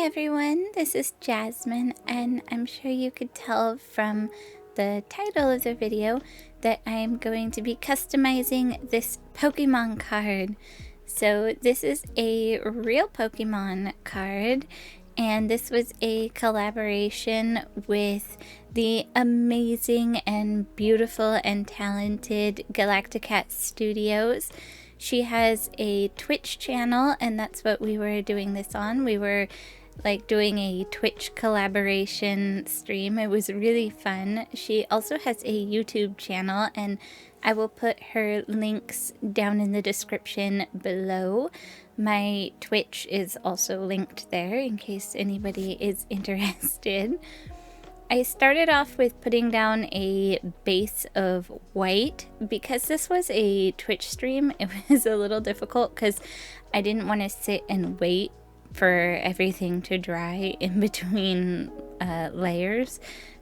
everyone, this is Jasmine, and I'm sure you could tell from the title of the video that I'm going to be customizing this Pokemon card. So this is a real Pokemon card, and this was a collaboration with the amazing and beautiful and talented GalacticatStudios. She has a Twitch channel, and that's what we were doing this on. We were like doing a Twitch collaboration stream. It was really fun. She also has a YouTube channel, and I will put her links down in the description below. My Twitch is also linked there in case anybody is interested. I started off with putting down a base of white. Because this was a Twitch stream, it was a little difficult because I didn't want to sit and wait for everything to dry in between layers,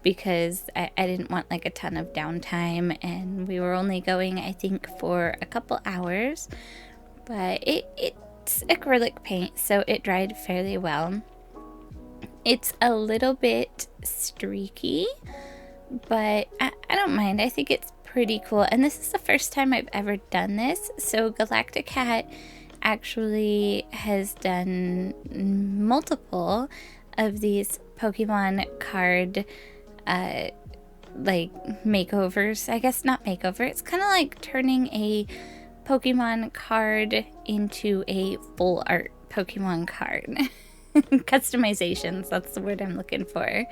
because I didn't want like a ton of downtime, and we were only going, I think, for a couple hours, but it's acrylic paint, so it dried fairly well. It's a little bit streaky, but I don't mind. I think it's pretty cool, and this is the first time I've ever done this. So Galacticat actually has done multiple of these Pokemon card like makeovers. I guess not makeover, it's kind of like turning a Pokemon card into a full art Pokemon card. Customizations, that's the word I'm looking for.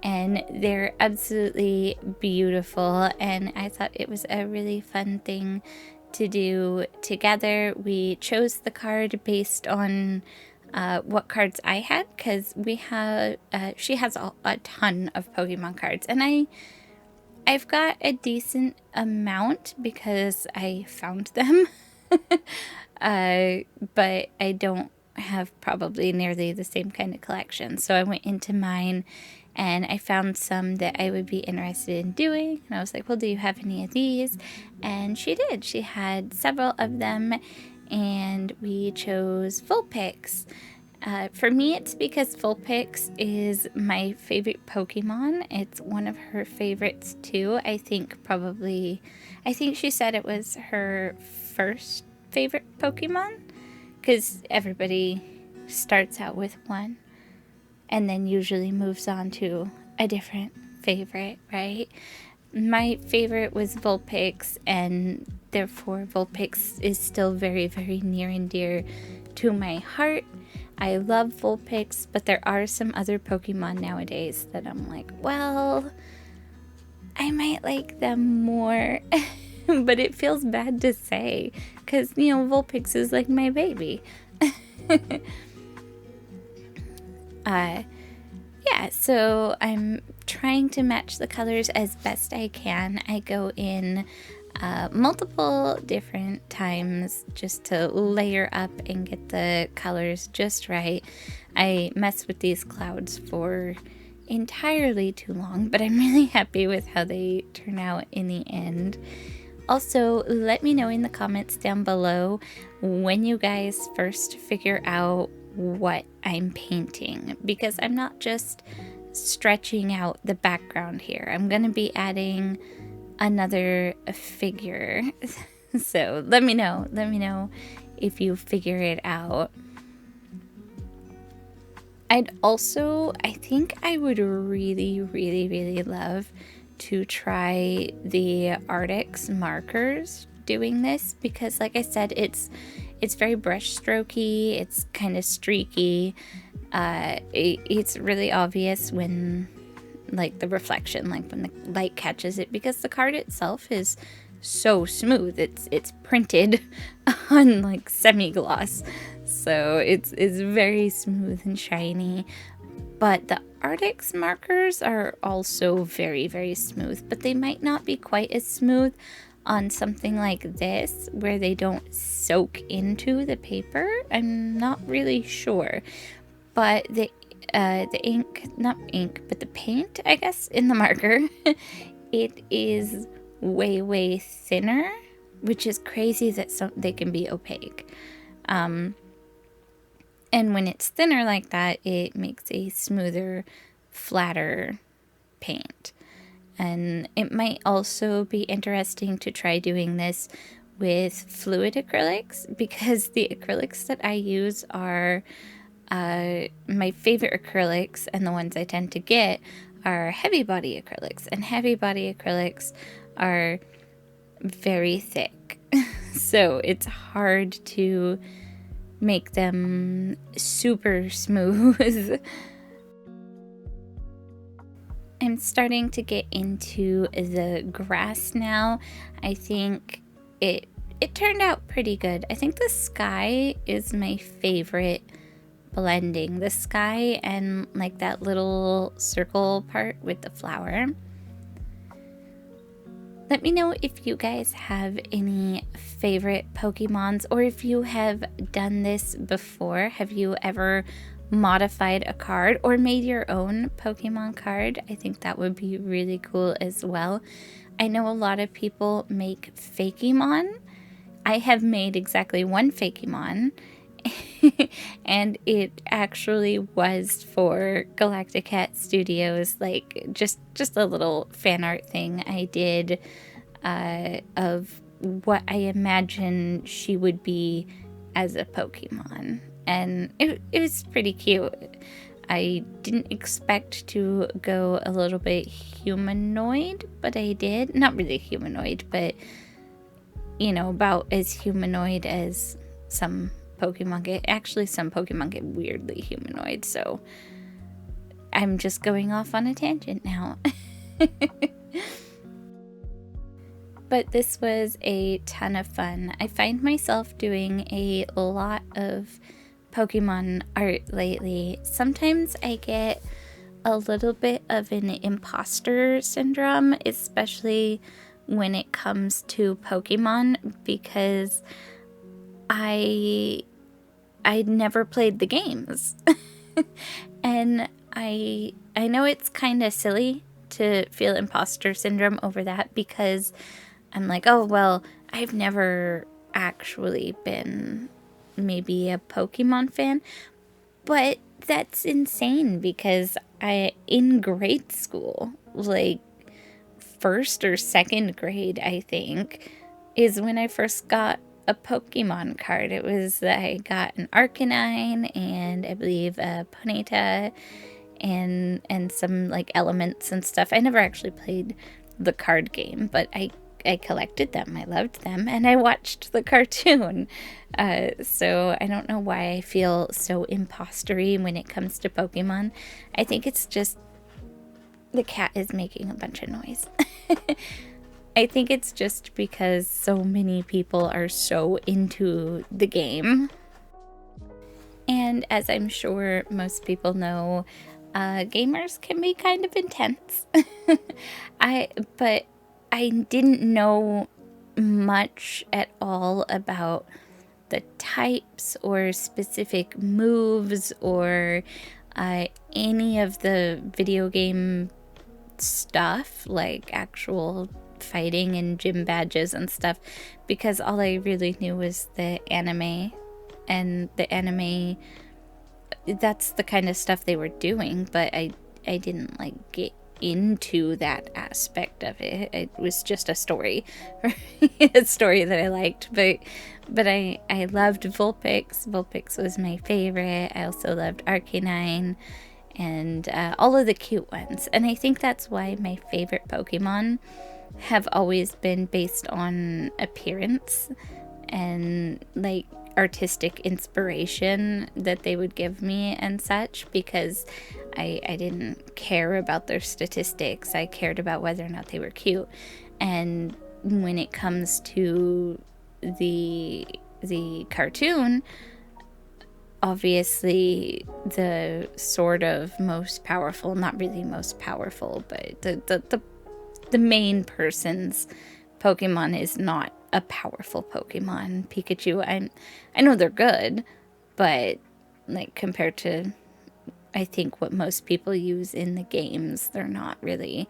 And they're absolutely beautiful, and I thought it was a really fun thing to do together. We chose the card based on what cards I had, because we have she has a ton of Pokemon cards, and I've got a decent amount because I found them. But I don't have probably nearly the same kind of collection. So I went into mine and I found some that I would be interested in doing. And I was like, well, do you have any of these? And she did. She had several of them, and we chose Vulpix. For me, it's because Vulpix is my favorite Pokemon. It's one of her favorites too. I think she said it was her first favorite Pokemon, because everybody starts out with one and then usually moves on to a different favorite, right? My favorite was Vulpix, and therefore Vulpix is still very, very near and dear to my heart. I love Vulpix, but there are some other Pokemon nowadays that I'm like, well, I might like them more. But it feels bad to say, because, you know, Vulpix is like my baby. Yeah, so I'm trying to match the colors as best I can. I go in multiple different times just to layer up and get the colors just right. I mess with these clouds for entirely too long, but I'm really happy with how they turn out in the end. Also, let me know in the comments down below when you guys first figure out what I'm painting, because I'm not just stretching out the background here. I'm going to be adding another figure. So let me know if you figure it out. I think I would really, really, really love to try the Arctics markers doing this, because like I said, it's very brush strokey, it's kind of streaky. It's really obvious when like the reflection, like when the light catches it, because the card itself is so smooth. It's printed on like semi-gloss, so it's very smooth and shiny. But the Arctics markers are also very, very smooth, but they might not be quite as smooth on something like this where they don't soak into the paper. I'm not really sure, but the paint, I guess, in the marker, it is way, way thinner, which is crazy that they can be opaque. And when it's thinner like that, it makes a smoother, flatter paint. And it might also be interesting to try doing this with fluid acrylics, because the acrylics that I use are my favorite acrylics, and the ones I tend to get are heavy body acrylics. And heavy body acrylics are very thick. So it's hard to make them super smooth. I'm starting to get into the grass now. I think it turned out pretty good. I think the sky is my favorite blending. The sky and like that little circle part with the flower. Let me know if you guys have any favorite Pokemons, or if you have done this before. Have you ever modified a card or made your own Pokemon card? I think that would be really cool as well. I know a lot of people make Fakemon. I have made exactly one Fakemon, and it actually was for GalacticatStudios, like just a little fan art thing I did of what I imagine she would be as a Pokemon. And it was pretty cute. I didn't expect to go a little bit humanoid, but I did. Not really humanoid, but, you know, about as humanoid as some Pokemon get. Actually, some Pokemon get weirdly humanoid, so I'm just going off on a tangent now. But this was a ton of fun. I find myself doing a lot of Pokemon art lately. Sometimes I get a little bit of an imposter syndrome, especially when it comes to Pokemon, because I never played the games. And I know it's kind of silly to feel imposter syndrome over that, because I'm like, oh, well, I've never actually been maybe a Pokemon fan. But that's insane, because in grade school, like first or second grade, I think, is when I first got a Pokemon card. It was that I got an Arcanine and I believe a Ponyta and some like elements and stuff. I never actually played the card game, but I collected them. I loved them, and I watched the cartoon. So I don't know why I feel so impostery when it comes to Pokemon. I think it's just the cat is making a bunch of noise. I think it's just because so many people are so into the game. And as I'm sure most people know, gamers can be kind of intense. But I didn't know much at all about the types or specific moves or any of the video game stuff, like actual fighting and gym badges and stuff, because all I really knew was the anime, and the anime, that's the kind of stuff they were doing, but I didn't like get into that aspect of it. It was just a story, a story that I liked, but I loved Vulpix. Vulpix was my favorite. I also loved Arcanine and all of the cute ones, and I think that's why my favorite Pokemon have always been based on appearance and like artistic inspiration that they would give me and such, because I didn't care about their statistics. I cared about whether or not they were cute. And when it comes to the cartoon, obviously the sort of most powerful, not really most powerful, but the main person's Pokemon is not a powerful Pokemon. Pikachu, I know they're good, but like compared to I think what most people use in the games, they're not really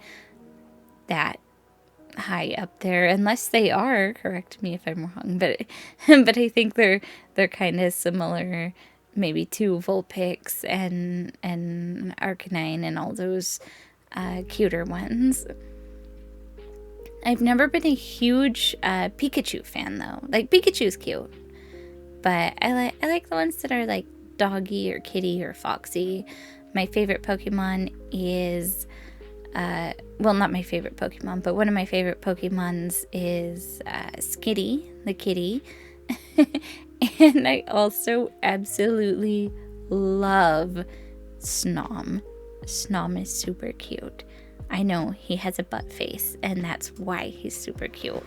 that high up there, unless they are. Correct me if I'm wrong, but I think they're kind of similar maybe 2 Vulpix and an Arcanine and all those cuter ones. I've never been a huge Pikachu fan though. Like, Pikachu's cute, but I like the ones that are like doggy or kitty or foxy. My favorite Pokemon is well, not my favorite Pokemon, but one of my favorite Pokemons is Skitty, the kitty. And I also absolutely love Snom. Snom is super cute. I know he has a butt face, and that's why he's super cute.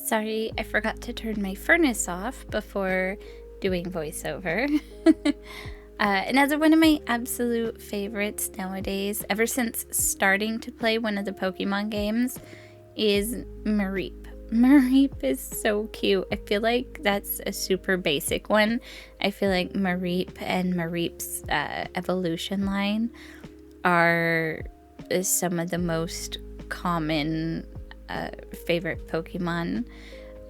Sorry, I forgot to turn my furnace off before doing voiceover. Another one of my absolute favorites nowadays, ever since starting to play one of the Pokemon games, is Mareep. Mareep is so cute. I feel like that's a super basic one. I feel like Mareep and Mareep's evolution line are some of the most common favorite Pokemon.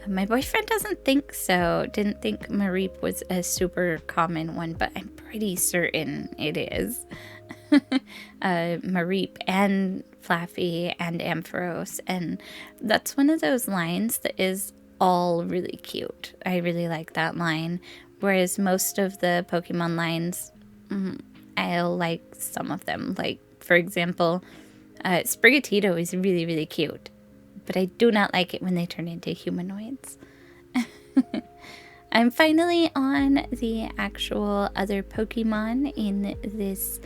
My boyfriend doesn't think so. Didn't think Mareep was a super common one, but I'm pretty certain it is. Mareep and Flaffy and Ampharos, and that's one of those lines that is all really cute. I really like that line, whereas most of the Pokemon lines, I'll like some of them. Like, for example, Sprigatito is really, really cute, but I do not like it when they turn into humanoids. I'm finally on the actual other Pokemon in this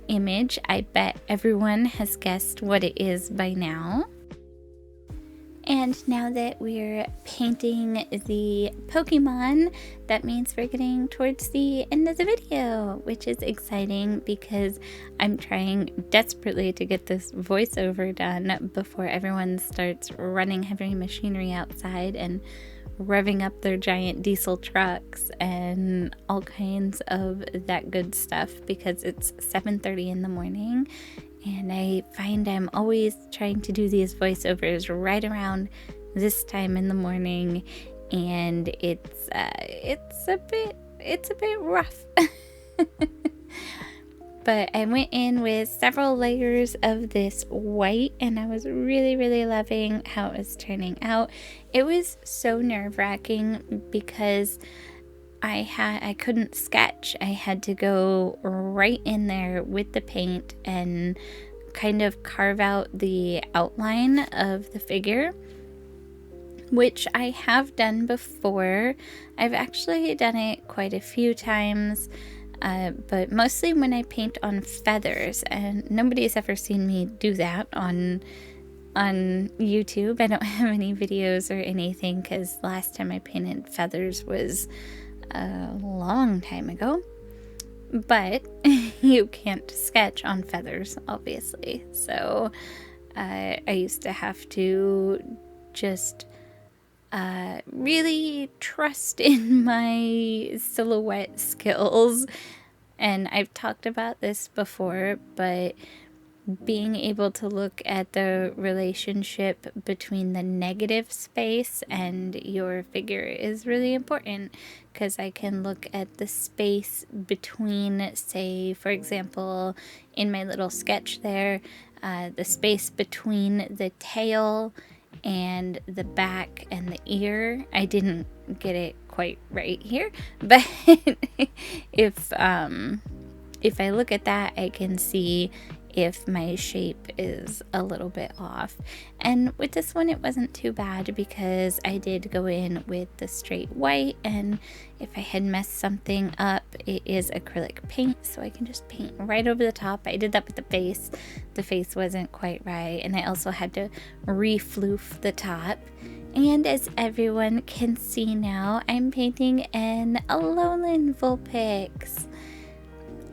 image. I bet everyone has guessed what it is by now. And now that we're painting the Pokemon, that means we're getting towards the end of the video, which is exciting because I'm trying desperately to get this voiceover done before everyone starts running heavy machinery outside and revving up their giant diesel trucks and all kinds of that good stuff, because it's 7:30 in the morning. And I find I'm always trying to do these voiceovers right around this time in the morning, and it's a bit rough. But I went in with several layers of this white, and I was really, really loving how it was turning out. It was so nerve-wracking because I couldn't sketch. I had to go right in there with the paint and kind of carve out the outline of the figure, which I have done before. I've actually done it quite a few times, but mostly when I paint on feathers, and nobody's ever seen me do that on YouTube. I don't have any videos or anything because last time I painted feathers was a long time ago. But you can't sketch on feathers, obviously. So I used to have to just really trust in my silhouette skills. And I've talked about this before, but being able to look at the relationship between the negative space and your figure is really important, because I can look at the space between, say, for example, in my little sketch there, the space between the tail and the back and the ear. I didn't get it quite right here, but if I look at that, I can see if my shape is a little bit off. And with this one, it wasn't too bad because I did go in with the straight white, and if I had messed something up, it is acrylic paint, so I can just paint right over the top. I did that with the face. The face wasn't quite right, and I also had to refloof the top. And as everyone can see now, I'm painting an Alolan Vulpix.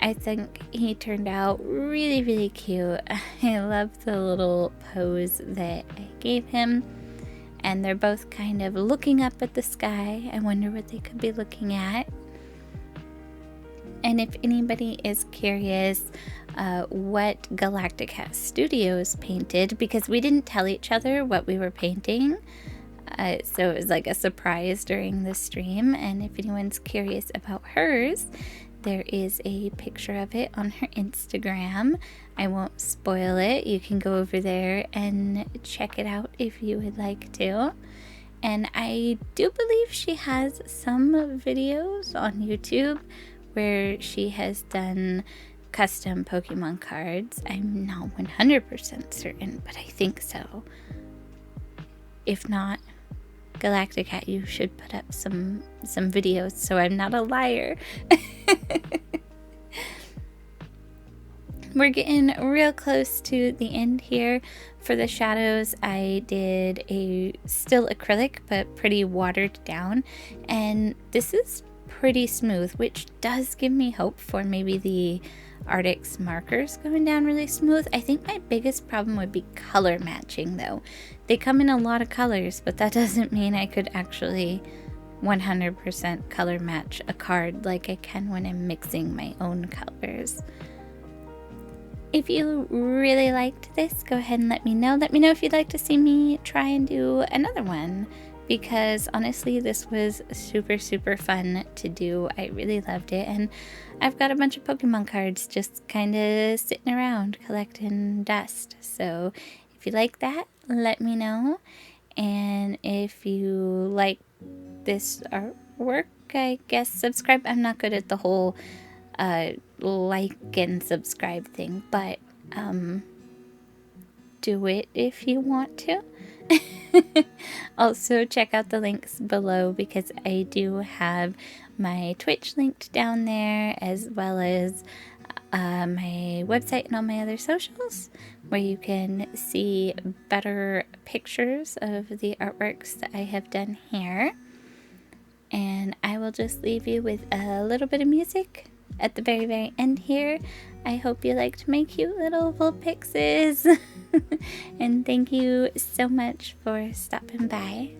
I think he turned out really, really cute. I love the little pose that I gave him. And they're both kind of looking up at the sky. I wonder what they could be looking at. And if anybody is curious what GalacticatStudios painted, because we didn't tell each other what we were painting, So it was like a surprise during the stream, and if anyone's curious about hers, there is a picture of it on her Instagram. I won't spoil it. You can go over there and check it out if you would like to. And I do believe she has some videos on YouTube where she has done custom Pokemon cards. I'm not 100% certain, but I think so. If not, Galacticat, you should put up some videos so I'm not a liar. We're getting real close to the end here. For the shadows, I did a still acrylic, but pretty watered down. And this is pretty smooth, which does give me hope for maybe the Arctic's markers going down really smooth. I think my biggest problem would be color matching, though. They come in a lot of colors, but that doesn't mean I could actually 100% color match a card like I can when I'm mixing my own colors. If you really liked this, go ahead and let me know. Let me know if you'd like to see me try and do another one, because honestly, this was super, super fun to do. I really loved it, and I've got a bunch of Pokemon cards just kind of sitting around collecting dust. So if you like that, let me know. And if you like this artwork, I guess subscribe. I'm not good at the whole like and subscribe thing, but do it if you want to. Also check out the links below, because I do have my Twitch linked down there, as well as my website and all my other socials, where you can see better pictures of the artworks that I have done here. And I will just leave you with a little bit of music at the very, very end here. I hope you liked my cute little Vulpixes. And thank you so much for stopping by.